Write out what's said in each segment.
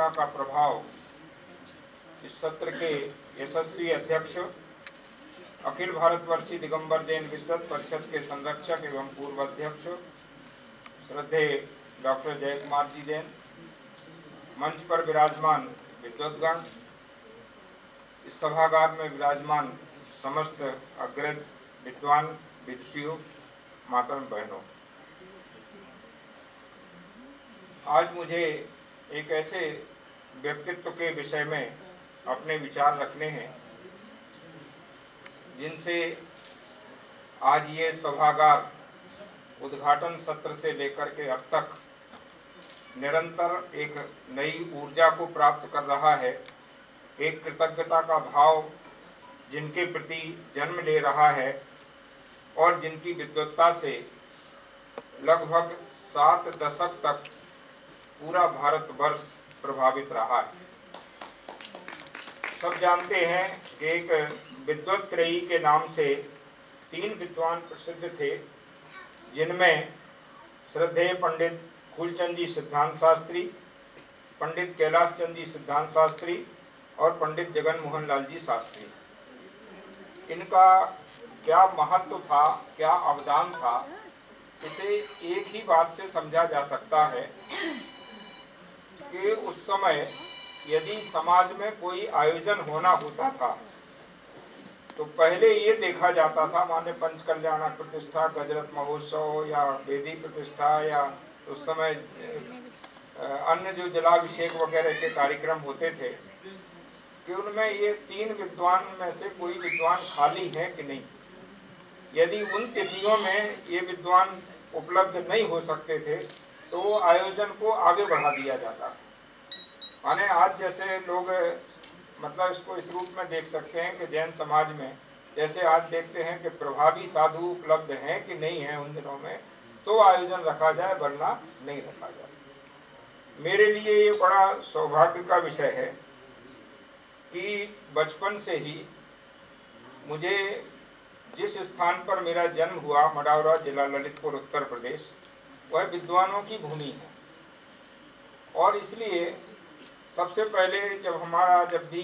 माता का प्रभाव इस सत्र के यशस्वी अध्यक्ष अखिल भारतवर्षीय दिगंबर जैन विद्वत परिषद के संरक्षक एवं पूर्व अध्यक्ष श्रद्धेय डॉक्टर जय कुमार जी जैन, मंच पर विराजमान विद्वतगण, इस सभागार में विराजमान समस्त अग्रज विद्वान विदुषियों, माताओं बहनों, आज मुझे एक ऐसे व्यक्तित्व के विषय में अपने विचार रखने हैं जिनसे आज ये सभागार उद्घाटन सत्र से लेकर के अब तक निरंतर एक नई ऊर्जा को प्राप्त कर रहा है, एक कृतज्ञता का भाव जिनके प्रति जन्म ले रहा है और जिनकी विद्वत्ता से लगभग 7 दशक तक पूरा भारतवर्ष प्रभावित रहा है। सब जानते हैं कि एक विद्वत त्रयी के नाम से 3 विद्वान प्रसिद्ध थे, जिनमें श्रद्धेय पंडित फूलचंद जी सिद्धांत शास्त्री, पंडित कैलाश चंद जी सिद्धांत शास्त्री और पंडित जगन मोहन लाल जी शास्त्री। इनका क्या महत्व था, क्या अवदान था, इसे एक ही बात से समझा जा सकता है कि उस समय यदि समाज में कोई आयोजन होना होता था तो पहले ये देखा जाता था, माने पंचकल्याणक प्रतिष्ठा, गजरत महोत्सव या वेदी प्रतिष्ठा या उस समय अन्य जो जलाभिषेक वगैरह के कार्यक्रम होते थे कि उनमें ये 3 विद्वान में से कोई विद्वान खाली है कि नहीं। यदि उन तिथियों में ये विद्वान उपलब्ध नहीं हो सकते थे तो आयोजन को आगे बढ़ा दिया जाता। माने आज जैसे लोग मतलब इसको इस रूप में देख सकते हैं कि जैन समाज में जैसे आज देखते हैं कि प्रभावी साधु उपलब्ध हैं कि नहीं है उन दिनों में, तो आयोजन रखा जाए, वरना नहीं रखा जाए। मेरे लिए ये बड़ा सौभाग्य का विषय है कि बचपन से ही मुझे जिस स्थान पर मेरा जन्म हुआ, मडावरा जिला ललितपुर उत्तर प्रदेश, वह विद्वानों की भूमि है। और इसलिए सबसे पहले जब भी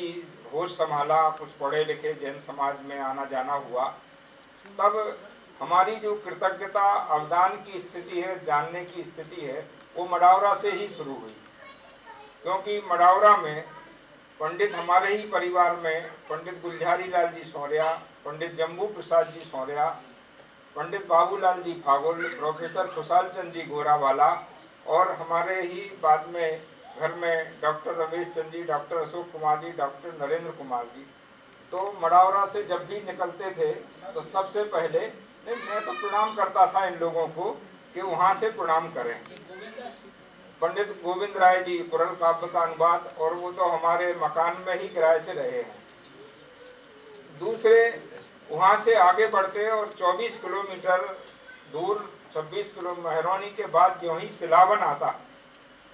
होश संभाला, कुछ पढ़े लिखे जैन समाज में आना जाना हुआ, तब हमारी जो कृतज्ञता अवदान की स्थिति है, जानने की स्थिति है, वो मडावरा से ही शुरू हुई। क्योंकि मडावरा में पंडित हमारे ही परिवार में पंडित गुलझारी लाल जी सौर्या, पंडित जम्बू प्रसाद जी सौर्या, पंडित बाबूलाल जी फागुल, प्रोफेसर खुशाल चंद जी गोरावाला और हमारे ही बाद में घर में doctor Ramesh Chand ji, doctor Ashok Kumar ji, doctor Narendra Kumar ji. तो मडावरा से जब भी निकलते थे तो सबसे पहले मैं तो प्रणाम करता था इन लोगों को कि वहाँ से प्रणाम करें। पंडित गोविंद राय जी पुरल काव्य का अनुवाद, और वो तो हमारे मकान में ही किराए से रहे हैं। दूसरे वहाँ से आगे बढ़ते और 24 किलोमीटर दूर 26 किलो महरौनी के बाद जो ही सिलावन आता,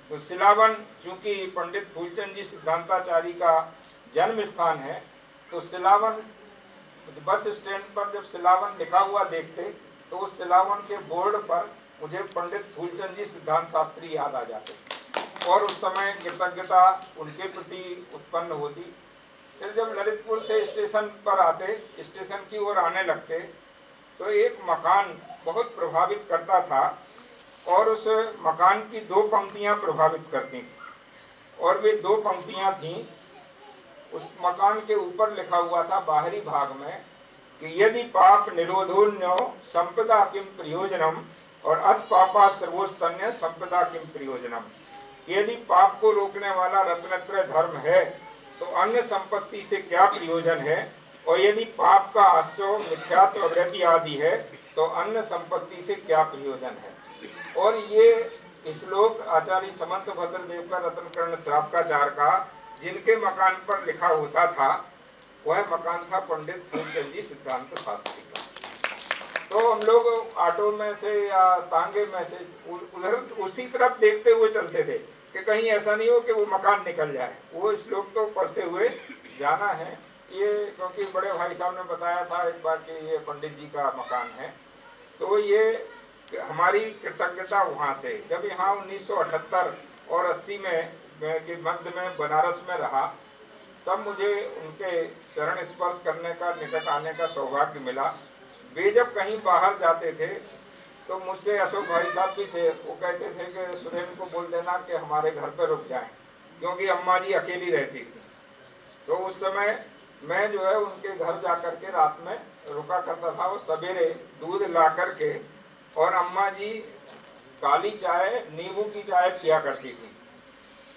तो सिलावन चूंकि पंडित फूलचंद जी सिद्धांताचार्य का जन्म स्थान है, तो सिलावन बस स्टैंड पर जब सिलावन लिखा हुआ देखते तो उस सिलावन के बोर्ड पर मुझे पंडित फूलचंद जी सिद्धांत शास्त्री याद आ जाते और उस समय कृतज्ञता उनके प्रति उत्पन्न होती। फिर जब ललितपुर से स्टेशन पर आते, स्टेशन की ओर आने लगते, तो एक मकान बहुत प्रभावित करता था और उस मकान की 2 पंक्तियां प्रभावित करती थी। और वे 2 पंक्तियां थीं, उस मकान के ऊपर लिखा हुआ था बाहरी भाग में कि यदि पाप निरोधोन्यो संपदा किम प्रयोजनम और अथ पापा सर्वोस्तन्य संपदा किम प्रयोजनम। यदि पाप को रोकने वाला रत्नत्रय धर्म है तो अन्य संपत्ति से क्या प्रयोजन है, और यदि पाप का आश्रय मिथ्यात्व वृत्ति आदि है तो अन्य संपत्ति से क्या प्रयोजन है। और ये श्लोक आचार्य समंत भद्रदेव का रत्नकर्ण श्रावकाचार्य का जिनके मकान पर लिखा होता था, वह मकान था पंडित फूलचंद जी सिद्धांत शास्त्री का। तो हम लोग ऑटो में से या तांगे में से उधर उसी तरफ देखते हुए चलते थे कि कहीं ऐसा नहीं हो कि वो मकान निकल जाए। वो श्लोक तो पढ़ते हुए जाना है। ये क्योंकि बड़े भाई साहब ने बताया था एक बार कि ये पंडित जी का मकान है, तो ये हमारी कृतज्ञता वहाँ से। जब यहाँ 1978 और 80 में के मध्य में बनारस में रहा, तब मुझे उनके चरण स्पर्श करने का, निकट आने का सौभाग्य मिला। वे जब कहीं बाहर जाते थे तो मुझसे अशोक भाई साहब भी थे, वो कहते थे कि सुरेन को बोल देना कि हमारे घर पर रुक जाएं, क्योंकि अम्मा जी अकेली रहती थी। तो उस समय मैं जो है उनके घर जा कर के रात में रुका करता था। वो सवेरे दूध ला करके और अम्मा जी काली चाय, नींबू की चाय पिया करती थी,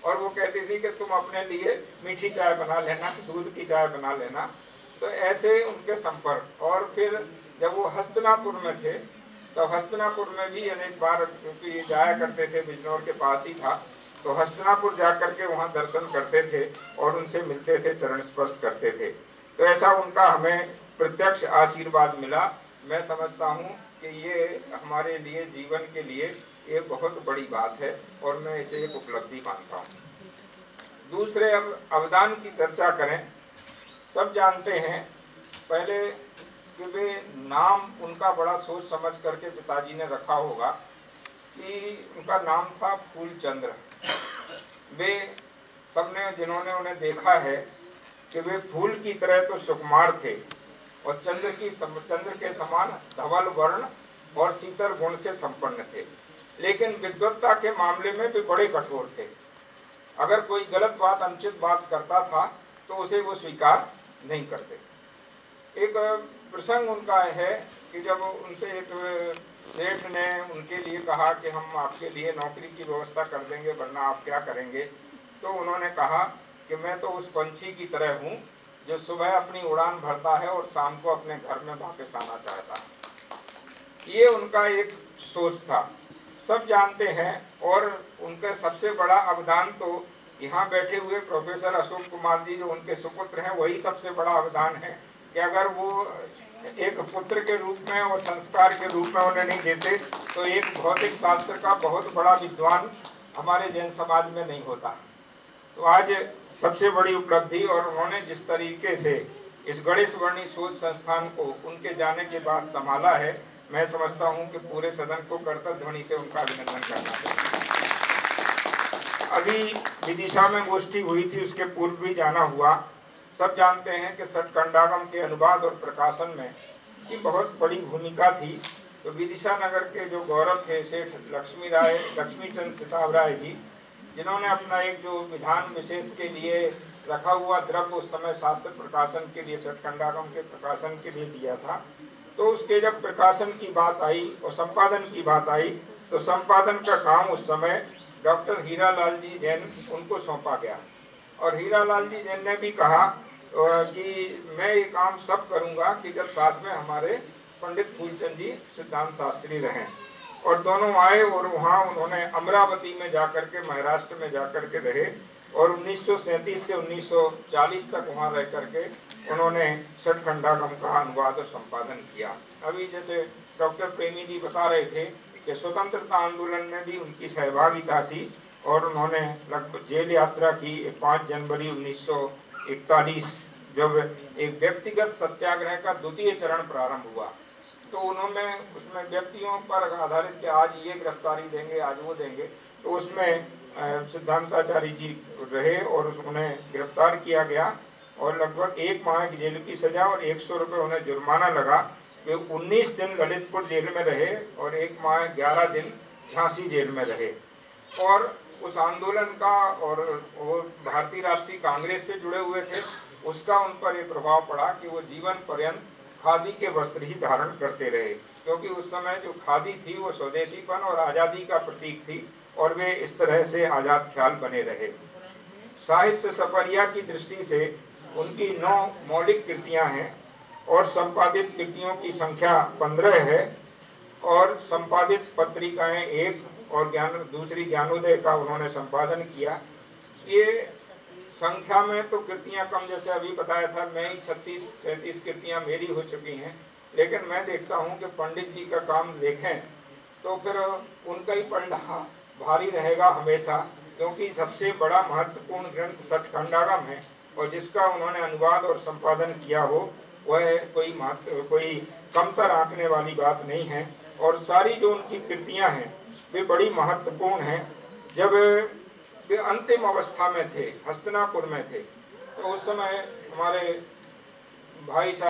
और वो कहती थी कि तुम अपने लिए मीठी चाय बना लेना, दूध की चाय बना लेना। तो ऐसे उनके संपर्क। और फिर जब वो हस्तिनापुर में थे, तो हस्तिनापुर में भी अनेक बार, क्योंकि जाया करते थे, बिजनौर के पास ही था, तो हस्तिनापुर जा करके वहाँ दर्शन करते थे और उनसे मिलते थे, चरण स्पर्श करते थे। तो ऐसा उनका हमें प्रत्यक्ष आशीर्वाद मिला। मैं समझता हूँ कि ये हमारे लिए, जीवन के लिए ये बहुत बड़ी बात है, और मैं इसे एक उपलब्धि मानता हूँ। दूसरे, अब अवदान की चर्चा करें। सब जानते हैं पहले कि वे नाम उनका बड़ा सोच समझ करके पिताजी ने रखा होगा, कि उनका नाम था फूलचंद्र। वे सबने, जिन्होंने उन्हें देखा है, कि वे फूल की तरह तो सुकुमार थे, और चंद्र के समान धवल वर्ण और शीतल गुण से संपन्न थे, लेकिन विद्वत्ता के मामले में भी बड़े कठोर थे। अगर कोई गलत बात, अनुचित बात करता था तो उसे वो स्वीकार नहीं करते। एक प्रसंग उनका है कि जब उनसे एक सेठ ने उनके लिए कहा कि हम आपके लिए नौकरी की व्यवस्था कर देंगे, वरना आप क्या करेंगे। तो उन्होंने कहा कि मैं तो उस पंछी की तरह हूँ जो सुबह अपनी उड़ान भरता है और शाम को अपने घर में वापस आना चाहता है। ये उनका एक सोच था, सब जानते हैं। और उनका सबसे बड़ा अवदान तो यहाँ बैठे हुए प्रोफेसर अशोक कुमार जी, जो उनके सुपुत्र हैं, वही सबसे बड़ा अवदान है कि अगर वो एक पुत्र के रूप में और संस्कार के रूप में उन्हें नहीं देते तो एक भौतिक शास्त्र का बहुत बड़ा विद्वान हमारे जैन समाज में नहीं होता। तो आज सबसे बड़ी उपलब्धि, और उन्होंने जिस तरीके से इस गणेश वर्णी शोध संस्थान को उनके जाने के बाद संभाला है, मैं समझता हूं कि पूरे सदन को करतल ध्वनि से उनका अभिनंदन करना चाहिए। अभी विदिशा में गोष्ठी हुई थी, उसके पूर्व भी जाना हुआ। सब जानते हैं कि सटकंडागम के अनुवाद और प्रकाशन में की बहुत बड़ी भूमिका थी। तो विदिशा नगर के जो गौरव थे, सेठ लक्ष्मीचंद सिताब राय जी, जिन्होंने अपना एक जो विधान विशेष के लिए रखा हुआ द्रव्य उस समय शास्त्र प्रकाशन के लिए, सटकंडागम के प्रकाशन के लिए दिया था, तो उसके जब प्रकाशन की बात आई और संपादन की बात आई, तो संपादन का काम उस समय डॉक्टर हीरालाल जी जैन उनको सौंपा गया। और हीरालाल जी जैन ने भी कहा कि मैं ये काम तब करूंगा कि जब साथ में हमारे पंडित फूलचंद जी सिद्धांत शास्त्री रहें। और दोनों आए और वहाँ उन्होंने अमरावती में जाकर के, महाराष्ट्र में जाकर के रहे, और 1937 से 1940 तक वहाँ रह करके उन्होंने सटकंडागम का अनुवाद और संपादन किया। अभी जैसे डॉक्टर प्रेमी जी बता रहे थे कि स्वतंत्रता आंदोलन में भी उनकी सहभागिता थी, और उन्होंने लगभग जेल यात्रा की 5 जनवरी 1941, जब एक व्यक्तिगत सत्याग्रह का द्वितीय चरण प्रारंभ हुआ। तो उन्होंने उसमें व्यक्तियों पर आधारित कि आज ये गिरफ्तारी देंगे, आज वो देंगे, तो उसमें सिद्धांताचार्य जी रहे और उन्हें गिरफ्तार किया गया, और लगभग 1 माह की जेल की सजा और 100 रुपये उन्हें जुर्माना लगा। वे 19 दिन ललितपुर जेल में रहे और 1 माह 11 दिन झांसी जेल में रहे। और उस आंदोलन का, और वो भारतीय राष्ट्रीय कांग्रेस से जुड़े हुए थे, उसका उन पर ये प्रभाव पड़ा कि वो जीवन पर्यंत खादी के वस्त्र ही धारण करते रहे, क्योंकि उस समय जो खादी थी वो स्वदेशीपन और आज़ादी का प्रतीक थी, और वे इस तरह से आज़ाद ख्याल बने रहे। साहित्य सफरिया की दृष्टि से उनकी 9 मौलिक कृतियां हैं, और संपादित कृतियों की संख्या 15 है, और संपादित पत्रिकाएं 1, और दूसरी ज्ञानोदय का उन्होंने संपादन किया। ये संख्या में तो कृतियां कम, जैसे अभी बताया था, मैं ही 36-37 कृतियां मेरी हो चुकी हैं, लेकिन मैं देखता हूं कि पंडित जी का काम देखें तो फिर उनका ही पढ़ना भारी रहेगा हमेशा, क्योंकि सबसे बड़ा महत्वपूर्ण ग्रंथ सटकंडागम है, और जिसका उन्होंने अनुवाद और संपादन किया हो वह कोई कमतर आंकने वाली बात नहीं है। और सारी जो उनकी कृतियां हैं वे बड़ी महत्वपूर्ण हैं। जब वे अंतिम अवस्था में थे, हस्तिनापुर में थे। तो उस समय हमारे भाई साहब